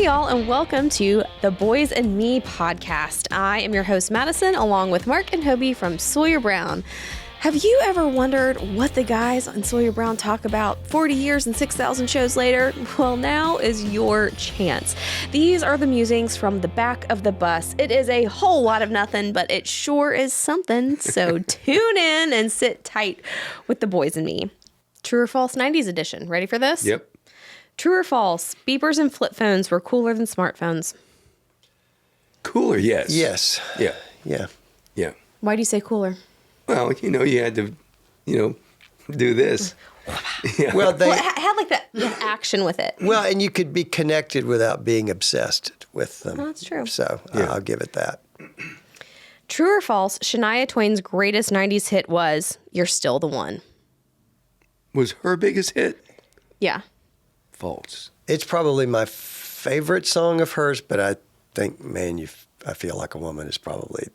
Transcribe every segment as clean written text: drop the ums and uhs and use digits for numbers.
Hey, y'all, and welcome to the Boys and Me podcast. I am your host, Madison, along with Mark and Hobie from Sawyer Brown. Have you ever wondered what the guys on Sawyer Brown talk about 40 years and 6,000 shows later? Well, now is your chance. These are the musings from the back of the bus. It is a whole lot of nothing, but it sure is something. So tune in and sit tight with the Boys and Me. True or false 90s edition. Ready for this? Yep. True or false, beepers and flip phones were cooler than smartphones? Cooler, yes. Yes. Yeah. Yeah. Yeah. Why do you say cooler? Well, you had to, do this. Yeah. Well, Well, it had like that action with it. well, and you could be connected without being obsessed with them. Oh, that's true. So Yeah. I'll give it that. True or false, Shania Twain's greatest 90s hit was You're Still the One? Was her biggest hit? Yeah. False. It's probably my favorite song of hers, but I think, man, I Feel Like a Woman is probably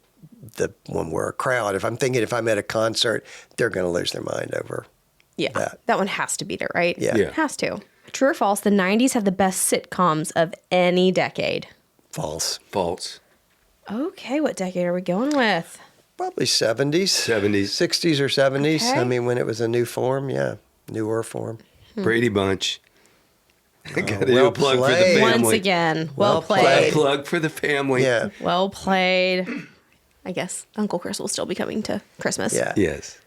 the one where a crowd, if I'm at a concert, they're going to lose their mind over Yeah. That one has to beat it, right? Yeah. Yeah. Has to. True or false, the 90s have the best sitcoms of any decade? false. False. Okay, what decade are we going with? Probably 70s. 70s. 60s or 70s. Okay. I mean, when it was a new form, newer form. Brady Bunch. I got to do well a plug for the played. family. Once again, well Well played. played. A plug for the family. Yeah. Well played. I guess Uncle Chris will still be coming to Christmas. Yeah. Yes.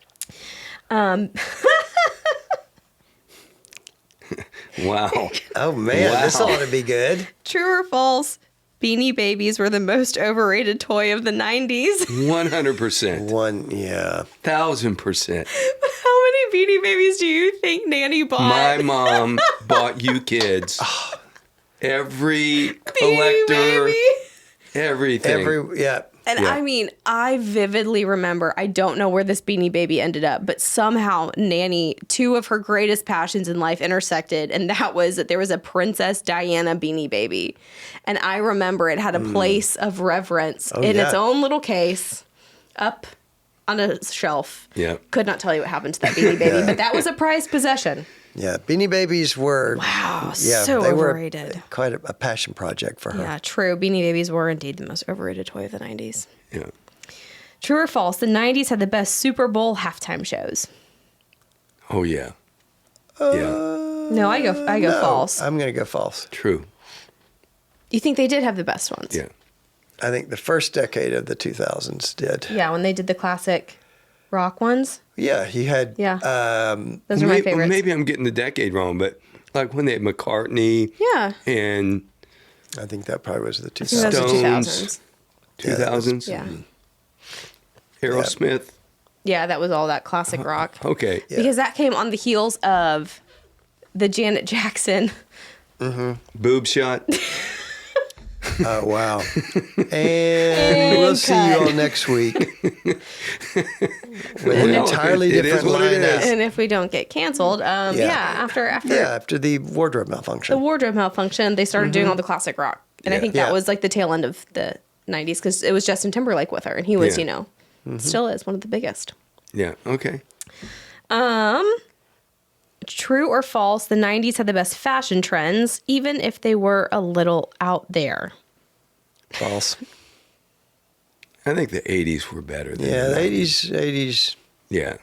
Wow. Oh, man, this Wow. ought to be good. True or false, Beanie Babies were the most overrated toy of the 90s? 100%. 1,000%. How many Beanie Babies do you think Nanny bought? My mom bought you kids every Beanie collector, Baby. everything. And Yeah. I mean, I vividly remember, I don't know where this Beanie Baby ended up, but somehow Nanny, two of her greatest passions in life intersected, and that was that there was a Princess Diana Beanie Baby. And I remember it had a place of reverence in its yeah. own little case up on a shelf. Yeah. Could not tell you what happened to that Beanie Baby, but that was a prized possession. Yeah, Beanie Babies were Wow, yeah, so they overrated. were quite a passion project for her. Yeah, true. Beanie Babies were indeed the most overrated toy of the 90s. Yeah. True or false, the 90s had the best Super Bowl halftime shows? Oh, yeah. Yeah. No, I go No, false. I'm going to go false. True. You think they did have the best ones? Yeah. I think the first decade of the 2000s did. Yeah, when they did the classic rock ones. Yeah, he had. Yeah. Those are my favorites. Maybe I'm getting the decade wrong, but like when they had McCartney Yeah. and I think that probably was the I think that 2000s. was the Stones. 2000s. 2000s. Yeah. Aerosmith. Yeah, that was all that classic rock. Okay. Yeah. Because that came on the heels of the Janet Jackson. Boob shot. Oh, wow. And we'll see you all next week with an Well, entirely it is different what it lineup. is. And if we don't get canceled, after After the wardrobe the malfunction. wardrobe malfunction, they started doing all the classic rock. And I Yeah. think that Yeah. was like the tail end of the 90s because it was Justin Timberlake with her. And he was, Yeah. still is one of the biggest. Yeah. Okay. True or false, the 90s had the best fashion trends, even if they were a little out there. False. I think the 80s were better than Yeah, the the 90s. 80s. Yeah.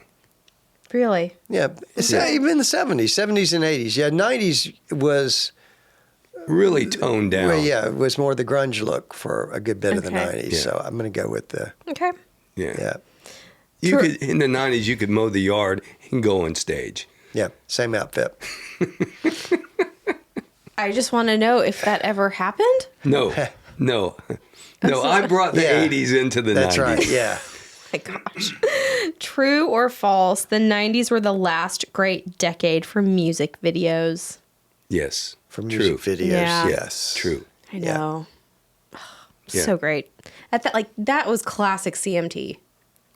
Really? Yeah, even the 70s and 80s. Yeah, 90s was, Really toned down. well, yeah, it was more the grunge look for a good bit of the Okay. 90s. Yeah. So I'm going to go with the, Okay. Yeah. yeah, You could in the 90s you could mow the yard and go on stage. yeah, same outfit. I just want to know if that ever happened. No. No. No, I brought the Yeah. 80s into the That's 90s. right, yeah. My gosh. True or false, the 90s were the last great decade for music videos. Yes. For True. music videos, Yeah. yes. True. I Yeah. know. Yeah. So great. That was classic CMT.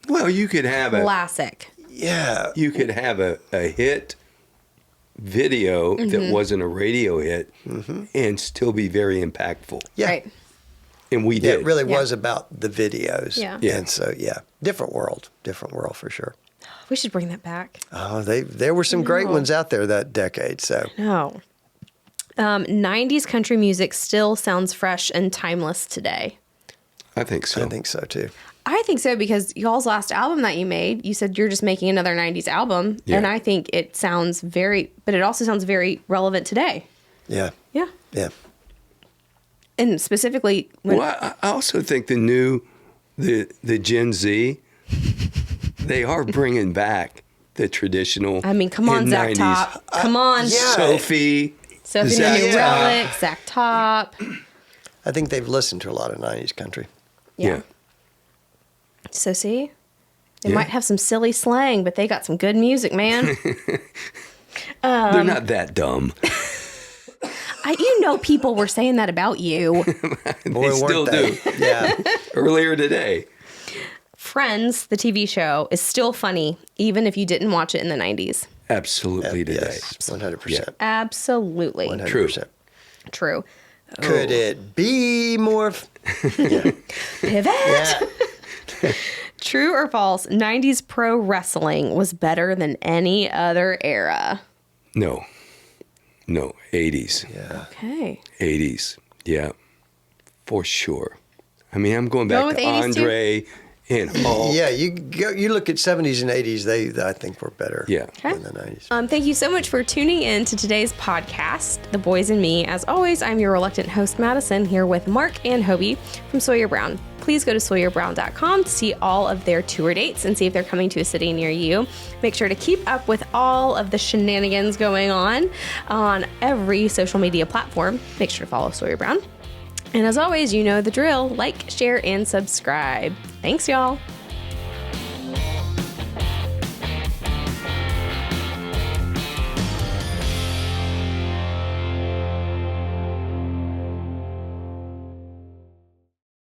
Well, you could have Classic. Yeah, you could have a hit video that wasn't a radio hit and still be very impactful. yeah. Right. And we Yeah, did. it really Yeah. was about the videos. Yeah. Yeah. And so, yeah, different world for sure. We should bring that back. Oh, there were some great No. ones out there that decade. So, No. 90s country music still sounds fresh and timeless today. I think so. I think so too. I think so because y'all's last album that you made, you said you're just making another 90s album. Yeah. And I think it sounds but it also sounds very relevant today. Yeah. Yeah. Yeah. And specifically, when, Well, I also think the Gen Z, they are bringing back the traditional. I mean, come on, Zach 90s. Top. Come on. yeah. Sophie. Sophie Zach New Top. Relic, Zach Top. I think they've listened to a lot of 90s country. Yeah. So see, they Yeah. might have some silly slang, but they got some good music, man. They're not that dumb. People were saying that about you. Boy, They still weren't they? do. Yeah. Earlier today. Friends, the TV show, is still funny, even if you didn't watch it in the 90s. Absolutely today. Yes. 100%. Yeah. Absolutely. 100%. True. Could it be more? Yeah. Pivot. Yeah. True or false, 90s pro wrestling was better than any other era. No. 80s. Yeah. Okay. 80s. Yeah. For sure. I mean, I'm going back Going with to 80s too? Andre and Hulk. Yeah, you look at 70s and 80s, they I think were better Yeah. than the 90s. Thank you so much for tuning in to today's podcast, The Boys and Me. As always, I'm your reluctant host, Madison, here with Mark and Hobie from Sawyer Brown. Please go to SawyerBrown.com to see all of their tour dates and see if they're coming to a city near you. Make sure to keep up with all of the shenanigans going on every social media platform. Make sure to follow Sawyer Brown. And as always, you know the drill. Like, share, and subscribe. Thanks, y'all.